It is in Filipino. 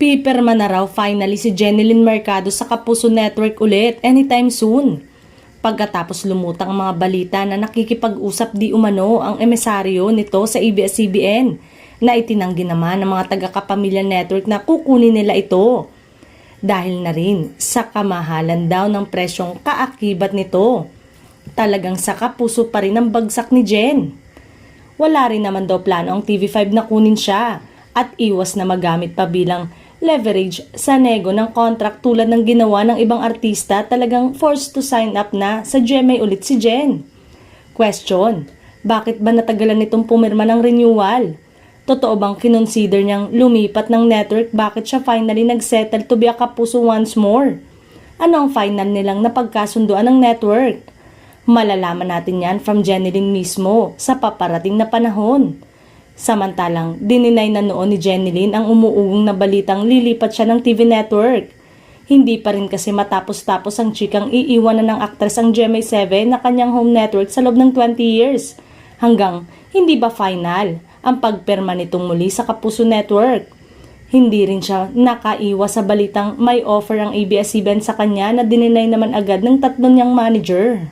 Pipirma na raw finally si Jenilyn Mercado sa Kapuso Network ulit anytime soon. Pagkatapos lumutang ang mga balita na nakikipag-usap di umano ang emisaryo nito sa ABS-CBN na itinanggi naman ng mga taga-Kapamilya Network na kukunin nila ito. Dahil na rin sa kamahalan daw ng presyong kaakibat nito. Talagang sa kapuso pa rin ang bagsak ni Jen. Wala rin naman daw plano ang TV5 na kunin siya at iwas na magamit pa bilang leverage sa nego ng contract tulad ng ginawa ng ibang artista. Talagang forced to sign up na sa GMA ulit si Jen. Question, bakit ba natagalan nitong pumirma ng renewal? Totoo bang kinonsider niyang lumipat ng network? Bakit siya finally nagsettle to be a Kapuso once more? Ano ang final nilang napagkasunduan ng network? Malalaman natin yan from Jenilyn mismo sa paparating na panahon. Samantalang, dininay na noon ni Jenilyn ang umuugong na balitang lilipat siya ng TV network. Hindi pa rin kasi matapos-tapos ang chikang iiwanan ng aktres ang GMA7 na kanyang home network sa loob ng 20 years. Hanggang hindi ba final ang pagperma nitong muli sa Kapuso Network? Hindi rin siya nakaiwas sa balitang may offer ang ABS-CBN sa kanya na dininay naman agad ng tatlo niyang manager.